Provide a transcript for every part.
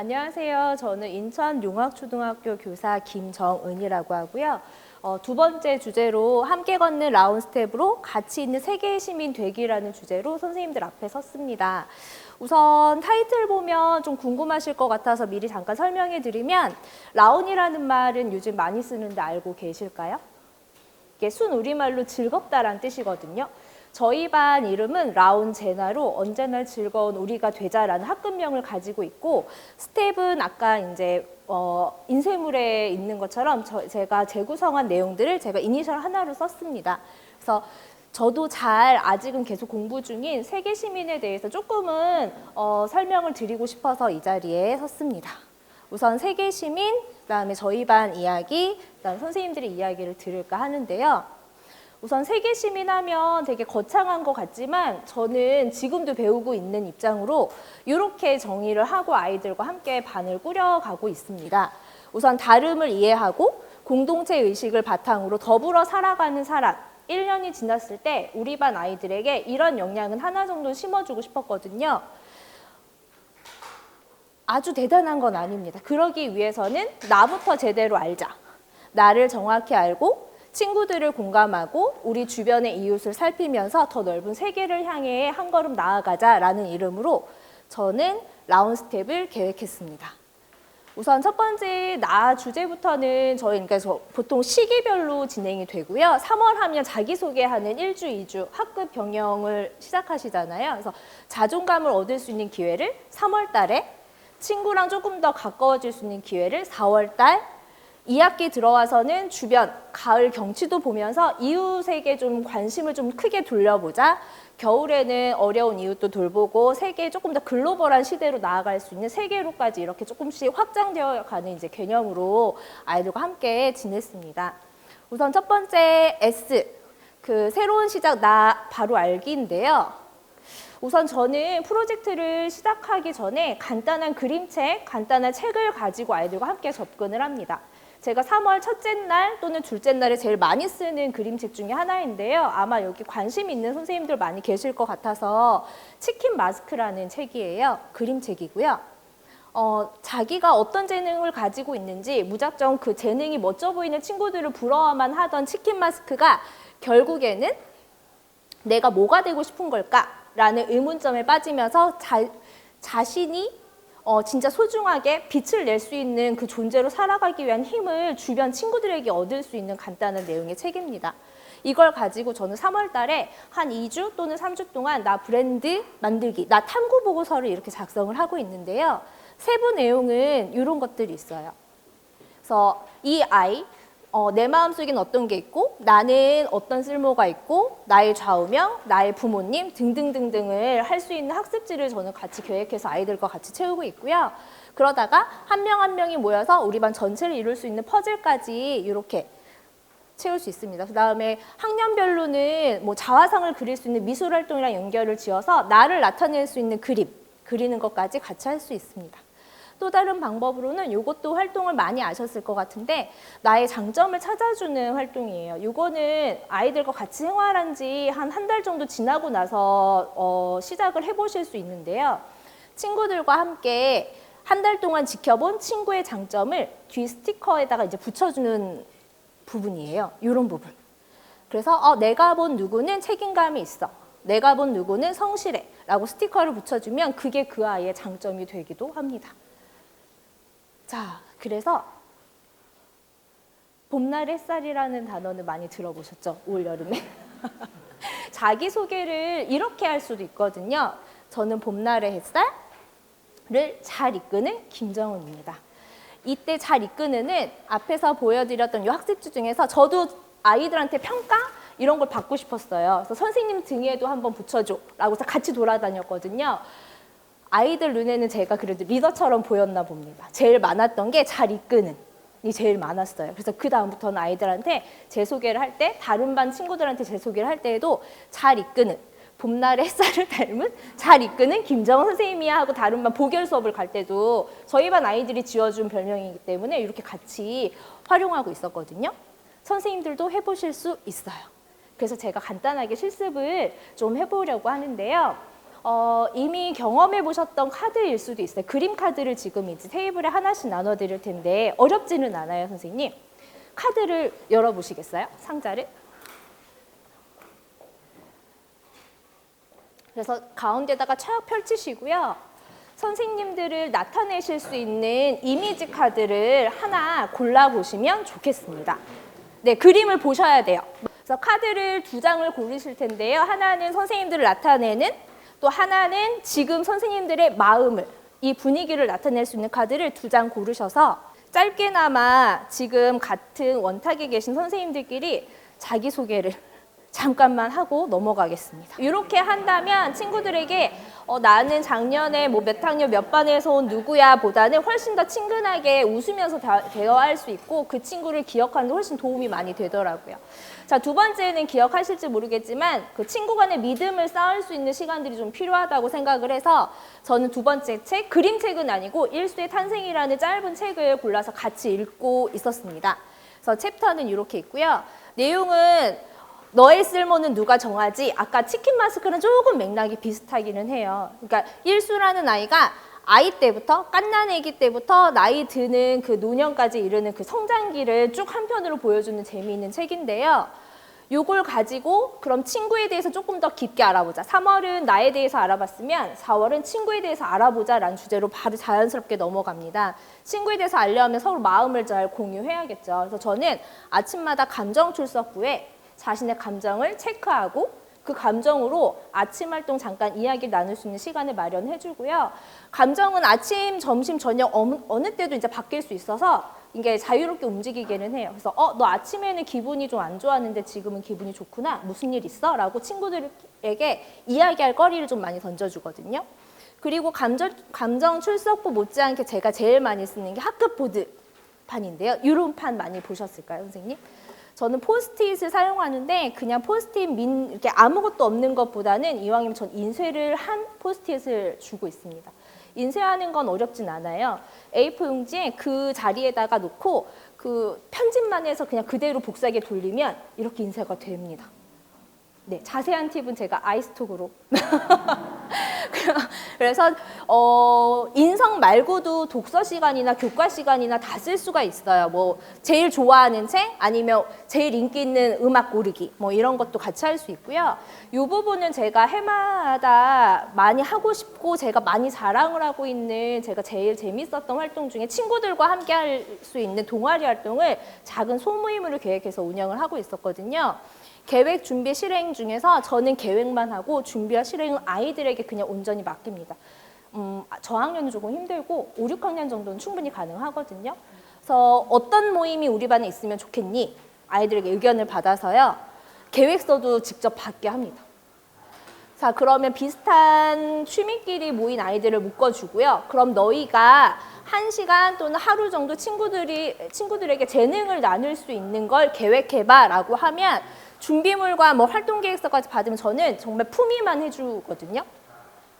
안녕하세요. 저는 인천용학초등학교 교사 김정은이라고 하고요. 두 번째 주제로 함께 걷는 라운 스텝으로 가치 있는 세계의 시민 되기라는 주제로 선생님들 앞에 섰습니다. 우선 타이틀 보면 좀 궁금하실 것 같아서 미리 잠깐 설명해 드리면 라운이라는 말은 요즘 많이 쓰는데 알고 계실까요? 이게 순우리말로 즐겁다라는 뜻이거든요. 저희 반 이름은 라운 제나로 언제나 즐거운 우리가 되자라는 학급명을 가지고 있고, 스텝은 아까 이제 인쇄물에 있는 것처럼 제가 재구성한 내용들을 제가 이니셜 하나로 썼습니다. 그래서 저도 아직은 계속 공부 중인 세계 시민에 대해서 조금은 설명을 드리고 싶어서 이 자리에 섰습니다. 우선 세계 시민, 그다음에 저희 반 이야기, 그다음 선생님들의 이야기를 들을까 하는데요. 우선 세계 시민 하면 되게 거창한 것 같지만 저는 지금도 배우고 있는 입장으로 이렇게 정의를 하고 아이들과 함께 반을 꾸려가고 있습니다. 우선 다름을 이해하고 공동체 의식을 바탕으로 더불어 살아가는 사람, 1년이 지났을 때 우리 반 아이들에게 이런 역량은 하나 정도 심어주고 싶었거든요. 아주 대단한 건 아닙니다. 그러기 위해서는 나부터 제대로 알자. 나를 정확히 알고 친구들을 공감하고 우리 주변의 이웃을 살피면서 더 넓은 세계를 향해 한 걸음 나아가자라는 이름으로 저는 라운 스텝을 계획했습니다. 우선 첫 번째 나 주제부터는 그러니까 보통 시기별로 진행이 되고요. 3월 하면 자기소개하는 1주, 2주 학급 병영을 시작하시잖아요. 그래서 자존감을 얻을 수 있는 기회를 3월 달에, 친구랑 조금 더 가까워질 수 있는 기회를 4월 달, 2학기 들어와서는 주변, 가을 경치도 보면서 이웃에게 좀 관심을 좀 크게 돌려보자. 겨울에는 어려운 이웃도 돌보고 세계에 조금 더 글로벌한 시대로 나아갈 수 있는 세계로까지 이렇게 조금씩 확장되어 가는 이제 개념으로 아이들과 함께 지냈습니다. 우선 첫 번째 S, 새로운 시작 나 바로 알기인데요. 우선 저는 프로젝트를 시작하기 전에 간단한 그림책, 간단한 책을 가지고 아이들과 함께 접근을 합니다. 제가 3월 첫째 날 또는 둘째 날에 제일 많이 쓰는 그림책 중에 하나인데요. 아마 여기 관심 있는 선생님들 많이 계실 것 같아서 치킨 마스크라는 책이에요. 그림책이고요. 자기가 어떤 재능을 가지고 있는지 무작정 그 재능이 멋져 보이는 친구들을 부러워만 하던 치킨 마스크가 결국에는 내가 뭐가 되고 싶은 걸까라는 의문점에 빠지면서 자신이 진짜 소중하게 빛을 낼 수 있는 그 존재로 살아가기 위한 힘을 주변 친구들에게 얻을 수 있는 간단한 내용의 책입니다. 이걸 가지고 저는 3월 달에 한 2주 또는 3주 동안 나 브랜드 만들기, 나 탐구 보고서를 이렇게 작성을 하고 있는데요. 세부 내용은 이런 것들이 있어요. 그래서 이 아이, 내 마음속엔 어떤 게 있고 나는 어떤 쓸모가 있고 나의 좌우명, 나의 부모님 등등등등을 할 수 있는 학습지를 저는 같이 계획해서 아이들과 같이 채우고 있고요. 그러다가 한 명 한 명이 모여서 우리 반 전체를 이룰 수 있는 퍼즐까지 이렇게 채울 수 있습니다. 그 다음에 학년별로는 자화상을 그릴 수 있는 미술 활동이랑 연결을 지어서 나를 나타낼 수 있는 그리는 것까지 같이 할 수 있습니다. 또 다른 방법으로는 이것도 활동을 많이 아셨을 것 같은데 나의 장점을 찾아주는 활동이에요. 이거는 아이들과 같이 생활한 지 한 달 정도 지나고 나서 시작을 해보실 수 있는데요. 친구들과 함께 한 달 동안 지켜본 친구의 장점을 뒤 스티커에다가 이제 붙여주는 부분이에요. 이런 부분. 그래서 내가 본 누구는 책임감이 있어. 내가 본 누구는 성실해. 라고 스티커를 붙여주면 그게 그 아이의 장점이 되기도 합니다. 자, 그래서 봄날 햇살이라는 단어는 많이 들어보셨죠? 올 여름에. 자기소개를 이렇게 할 수도 있거든요. 저는 봄날의 햇살을 잘 이끄는 김정은입니다. 이때 잘 이끄는은 앞에서 보여드렸던 이 학습지 중에서 저도 아이들한테 평가? 이런 걸 받고 싶었어요. 그래서 선생님 등에도 한번 붙여줘 라고 해서 같이 돌아다녔거든요. 아이들 눈에는 제가 그래도 리더처럼 보였나 봅니다. 제일 많았던 게 잘 이끄는 이 제일 많았어요. 그래서 그 다음부터는 아이들한테 제 소개를 할 때, 다른 반 친구들한테 제 소개를 할 때에도 잘 이끄는, 봄날의 햇살을 닮은 잘 이끄는 김정은 선생님이야 하고 다른 반 보결 수업을 갈 때도 저희 반 아이들이 지어준 별명이기 때문에 이렇게 같이 활용하고 있었거든요. 선생님들도 해보실 수 있어요. 그래서 제가 간단하게 실습을 좀 해보려고 하는데요. 이미 경험해 보셨던 카드일 수도 있어요. 그림 카드를 지금 이제 테이블에 하나씩 나눠 드릴 텐데 어렵지는 않아요, 선생님. 카드를 열어보시겠어요? 상자를. 그래서 가운데다가 촥 펼치시고요. 선생님들을 나타내실 수 있는 이미지 카드를 하나 골라보시면 좋겠습니다. 네, 그림을 보셔야 돼요. 그래서 카드를 2장을 고르실 텐데요. 하나는 선생님들을 나타내는, 또 하나는 지금 선생님들의 마음을, 이 분위기를 나타낼 수 있는 카드를 2장 고르셔서 짧게나마 지금 같은 원탁에 계신 선생님들끼리 자기소개를 잠깐만 하고 넘어가겠습니다. 이렇게 한다면 친구들에게 나는 작년에 뭐 몇 학년 몇 반에서 온 누구야 보다는 훨씬 더 친근하게 웃으면서 대화할 수 있고 그 친구를 기억하는 데 훨씬 도움이 많이 되더라고요. 자, 2번째는 기억하실지 모르겠지만 그 친구 간의 믿음을 쌓을 수 있는 시간들이 좀 필요하다고 생각을 해서 저는 2번째 책, 그림책은 아니고 일수의 탄생이라는 짧은 책을 골라서 같이 읽고 있었습니다. 그래서 챕터는 이렇게 있고요. 내용은 너의 쓸모는 누가 정하지? 아까 치킨 마스크는 조금 맥락이 비슷하기는 해요. 그러니까 일수라는 아이가 아이 때부터, 갓난아기 때부터 나이 드는 그 노년까지 이르는 그 성장기를 쭉 한편으로 보여주는 재미있는 책인데요. 요걸 가지고 그럼 친구에 대해서 조금 더 깊게 알아보자. 3월은 나에 대해서 알아봤으면 4월은 친구에 대해서 알아보자 라는 주제로 바로 자연스럽게 넘어갑니다. 친구에 대해서 알려면 서로 마음을 잘 공유해야겠죠. 그래서 저는 아침마다 감정 출석부에 자신의 감정을 체크하고 그 감정으로 아침 활동 잠깐 이야기를 나눌 수 있는 시간을 마련해 주고요. 감정은 아침, 점심, 저녁 어느 때도 이제 바뀔 수 있어서 이게 자유롭게 움직이기는 해요. 그래서 너 아침에는 기분이 좀 안 좋았는데 지금은 기분이 좋구나. 무슨 일 있어? 라고 친구들에게 이야기할 거리를 좀 많이 던져주거든요. 그리고 감정 출석부 못지않게 제가 제일 많이 쓰는 게 학급 보드 판인데요. 이런 판 많이 보셨을까요, 선생님? 저는 포스트잇을 사용하는데 그냥 포스트잇 이렇게 아무것도 없는 것보다는 이왕이면 전 인쇄를 한 포스트잇을 주고 있습니다. 인쇄하는 건 어렵진 않아요. A4 용지에 그 자리에다가 놓고 그 편집만 해서 그냥 그대로 복사기에 돌리면 이렇게 인쇄가 됩니다. 네, 자세한 팁은 제가 아이스톡으로. 그래서 인성 말고도 독서 시간이나 교과 시간이나 다 쓸 수가 있어요. 뭐 제일 좋아하는 책 아니면 제일 인기 있는 음악 고르기 뭐 이런 것도 같이 할 수 있고요. 이 부분은 제가 해마다 많이 하고 싶고 제가 많이 자랑을 하고 있는 제가 제일 재밌었던 활동 중에 친구들과 함께 할 수 있는 동아리 활동을 작은 소모임으로 계획해서 운영을 하고 있었거든요. 계획, 준비, 실행 중에서 저는 계획만 하고 준비와 실행은 아이들에게 그냥 온전히 맡깁니다. 저학년은 조금 힘들고 5, 6학년 정도는 충분히 가능하거든요. 그래서 어떤 모임이 우리 반에 있으면 좋겠니? 아이들에게 의견을 받아서요. 계획서도 직접 받게 합니다. 자, 그러면 비슷한 취미끼리 모인 아이들을 묶어주고요. 그럼 너희가 1시간 또는 하루 정도 친구들에게 재능을 나눌 수 있는 걸 계획해봐 라고 하면 준비물과 뭐 활동 계획서까지 받으면 저는 정말 품위만 해주거든요.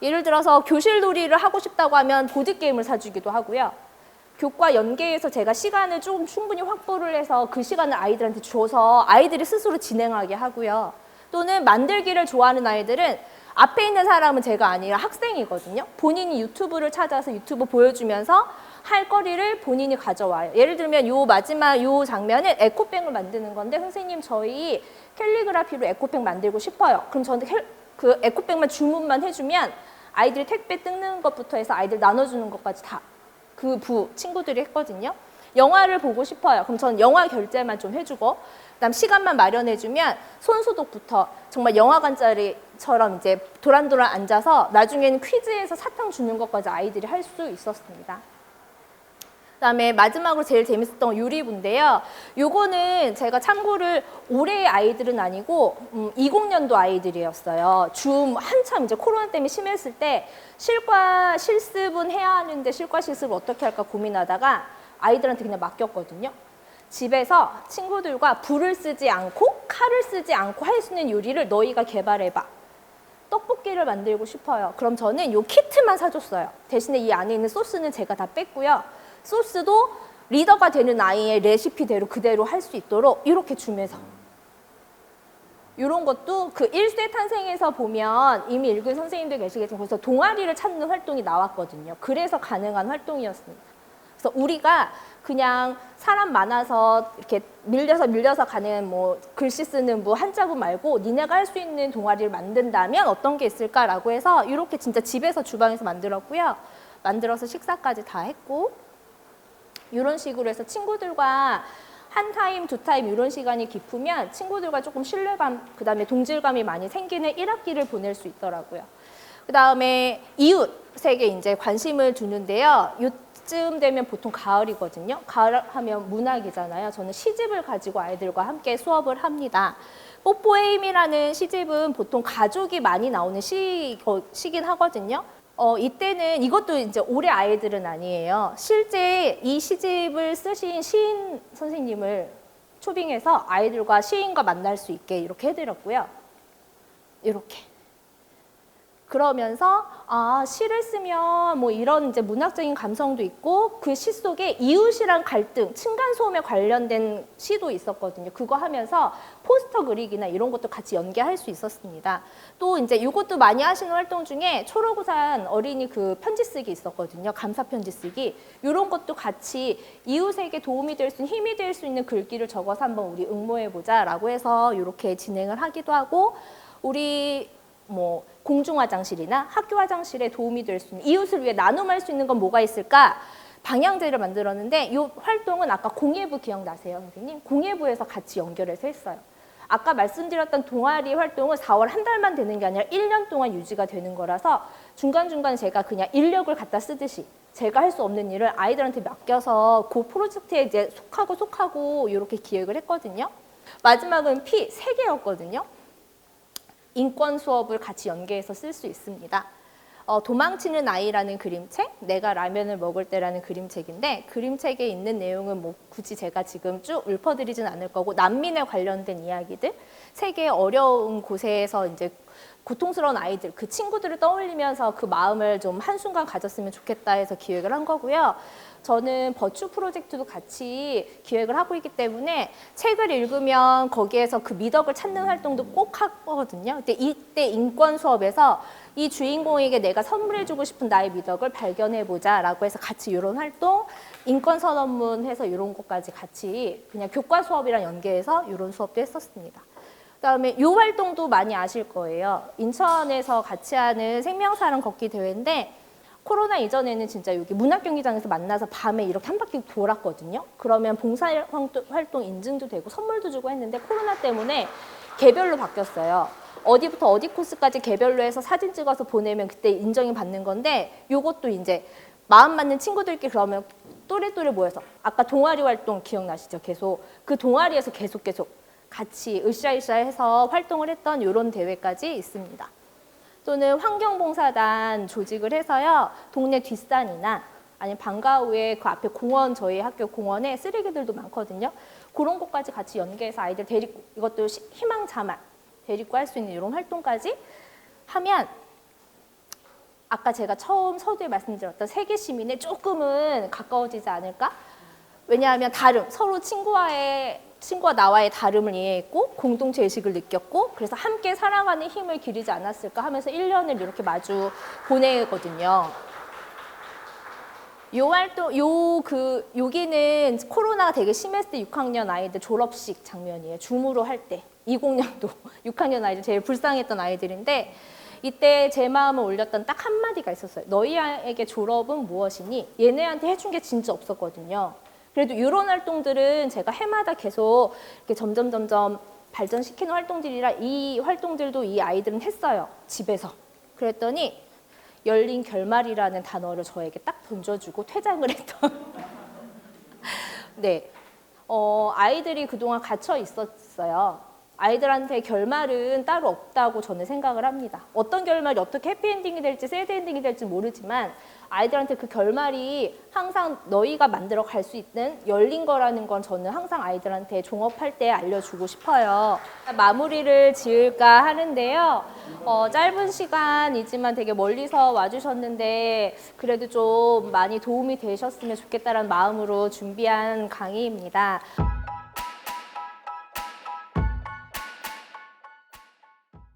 예를 들어서 교실 놀이를 하고 싶다고 하면 보드게임을 사주기도 하고요. 교과 연계해서 제가 시간을 좀 충분히 확보를 해서 그 시간을 아이들한테 줘서 아이들이 스스로 진행하게 하고요. 또는 만들기를 좋아하는 아이들은 앞에 있는 사람은 제가 아니라 학생이거든요. 본인이 유튜브를 찾아서 유튜브 보여주면서 할 거리를 본인이 가져와요. 예를 들면 요 마지막 요 장면은 에코백을 만드는 건데 선생님 저희 캘리그라피로 에코백 만들고 싶어요. 그럼 저는 그 에코백만 주문만 해주면 아이들이 택배 뜯는 것부터 해서 아이들 나눠주는 것까지 다 그 친구들이 했거든요. 영화를 보고 싶어요. 그럼 저는 영화 결제만 좀 해주고 그다음 시간만 마련해주면 손소독부터 정말 영화관자리처럼 이제 도란도란 앉아서 나중에는 퀴즈에서 사탕 주는 것까지 아이들이 할 수 있었습니다. 그다음에 마지막으로 제일 재밌었던 건 요리부인데요. 요거는 제가 참고를 올해의 아이들은 아니고 20년도 아이들이었어요. 한참 이제 코로나 때문에 심했을 때 실과 실습은 해야 하는데 실과 실습을 어떻게 할까 고민하다가 아이들한테 그냥 맡겼거든요. 집에서 친구들과 불을 쓰지 않고 칼을 쓰지 않고 할 수 있는 요리를 너희가 개발해봐. 떡볶이를 만들고 싶어요. 그럼 저는 요 키트만 사줬어요. 대신에 이 안에 있는 소스는 제가 다 뺐고요. 소스도 리더가 되는 아이의 레시피대로 그대로 할 수 있도록 이렇게 주면서 이런 것도 그 1세 탄생에서 보면 이미 읽은 선생님들 계시겠지만 거기서 동아리를 찾는 활동이 나왔거든요. 그래서 가능한 활동이었습니다. 그래서 우리가 그냥 사람 많아서 이렇게 밀려서 가는 뭐 글씨 쓰는 뭐 한자부 말고 니네가 할 수 있는 동아리를 만든다면 어떤 게 있을까라고 해서 이렇게 진짜 집에서 주방에서 만들었고요. 만들어서 식사까지 다 했고 이런 식으로 해서 친구들과 한 타임, 두 타임 이런 시간이 깊으면 친구들과 조금 신뢰감, 그다음에 동질감이 많이 생기는 1학기를 보낼 수 있더라고요. 그다음에 이웃에게 이제 관심을 두는데요. 요쯤 되면 보통 가을이거든요. 가을 하면 문학이잖아요. 저는 시집을 가지고 아이들과 함께 수업을 합니다. 뽀뽀의 힘이라는 시집은 보통 가족이 많이 나오는 시긴 하거든요. 이때는 이것도 이제 올해 아이들은 아니에요. 실제 이 시집을 쓰신 시인 선생님을 초빙해서 아이들과 시인과 만날 수 있게 이렇게 해드렸고요. 이렇게. 그러면서 시를 쓰면 뭐 이런 이제 문학적인 감성도 있고 그 시 속에 이웃이랑 갈등, 층간소음에 관련된 시도 있었거든요. 그거 하면서 포스터 그리기나 이런 것도 같이 연계할 수 있었습니다. 또 이제 이것도 많이 하시는 활동 중에 초록우산 어린이 그 편지 쓰기 있었거든요. 감사 편지 쓰기. 이런 것도 같이 이웃에게 도움이 될 수 있는 힘이 될 수 있는 글귀를 적어서 한번 우리 응모해 보자라고 해서 이렇게 진행을 하기도 하고 우리 뭐 공중 화장실이나 학교 화장실에 도움이 될 수 있는 이웃을 위해 나눔할 수 있는 건 뭐가 있을까? 방향제를 만들었는데 이 활동은 아까 공예부 기억나세요, 선생님? 공예부에서 같이 연결해서 했어요. 아까 말씀드렸던 동아리 활동은 4월 한 달만 되는 게 아니라 1년 동안 유지가 되는 거라서 중간중간 제가 그냥 인력을 갖다 쓰듯이 제가 할 수 없는 일을 아이들한테 맡겨서 그 프로젝트에 이제 속하고 이렇게 기획을 했거든요. 마지막은 P 3개였거든요. 인권 수업을 같이 연계해서 쓸 수 있습니다. 도망치는 아이라는 그림책, 내가 라면을 먹을 때라는 그림책인데 그림책에 있는 내용은 뭐 굳이 제가 지금 쭉 읊어드리진 않을 거고 난민에 관련된 이야기들, 세계 어려운 곳에서 이제 고통스러운 아이들, 그 친구들을 떠올리면서 그 마음을 좀 한순간 가졌으면 좋겠다 해서 기획을 한 거고요. 저는 버추 프로젝트도 같이 기획을 하고 있기 때문에 책을 읽으면 거기에서 그 미덕을 찾는 활동도 꼭 하거든요. 근데 이때 인권 수업에서 이 주인공에게 내가 선물해주고 싶은 나의 미덕을 발견해보자라고 해서 같이 이런 활동, 인권 선언문 해서 이런 것까지 같이 그냥 교과 수업이랑 연계해서 이런 수업도 했었습니다. 그다음에 이 활동도 많이 아실 거예요. 인천에서 같이 하는 생명사랑 걷기 대회인데 코로나 이전에는 진짜 여기 문학경기장에서 만나서 밤에 이렇게 한 바퀴 돌았거든요. 그러면 봉사활동 인증도 되고 선물도 주고 했는데 코로나 때문에 개별로 바뀌었어요. 어디부터 어디 코스까지 개별로 해서 사진 찍어서 보내면 그때 인정이 받는 건데 이것도 이제 마음 맞는 친구들끼리 그러면 또래또래 모여서 아까 동아리 활동 기억나시죠? 계속 그 동아리에서 계속 같이 으쌰으쌰 해서 활동을 했던 이런 대회까지 있습니다. 또는 환경봉사단 조직을 해서요. 동네 뒷산이나 아니면 방과후에 그 앞에 공원, 저희 학교 공원에 쓰레기들도 많거든요. 그런 곳까지 같이 연계해서 아이들 데리고 이것도 희망 자만 데리고 할 수 있는 이런 활동까지 하면 아까 제가 처음 서두에 말씀드렸던 세계 시민에 조금은 가까워지지 않을까? 왜냐하면 서로 친구와 나와의 다름을 이해했고 공동체 의식을 느꼈고 그래서 함께 살아가는 힘을 기르지 않았을까 하면서 1년을 이렇게 마주 보내거든요. 요 활동, 여기는 코로나가 되게 심했을 때 6학년 아이들 졸업식 장면이에요. 줌으로 할 때. 20년도 6학년 아이들 제일 불쌍했던 아이들인데 이때 제 마음을 올렸던 딱 한마디가 있었어요. 너희에게 졸업은 무엇이니? 얘네한테 해준 게 진짜 없었거든요. 그래도 이런 활동들은 제가 해마다 계속 이렇게 점점 발전시키는 활동들이라 이 활동들도 이 아이들은 했어요. 집에서. 그랬더니 열린 결말이라는 단어를 저에게 딱 던져주고 퇴장을 했던 네, 아이들이 그동안 갇혀 있었어요. 아이들한테 결말은 따로 없다고 저는 생각을 합니다. 어떤 결말이 어떻게 해피엔딩이 될지 새드엔딩이 될지 모르지만 아이들한테 그 결말이 항상 너희가 만들어 갈 수 있는 열린 거라는 건 저는 항상 아이들한테 종업할 때 알려주고 싶어요. 마무리를 지을까 하는데요. 짧은 시간이지만 되게 멀리서 와주셨는데 그래도 좀 많이 도움이 되셨으면 좋겠다는 마음으로 준비한 강의입니다.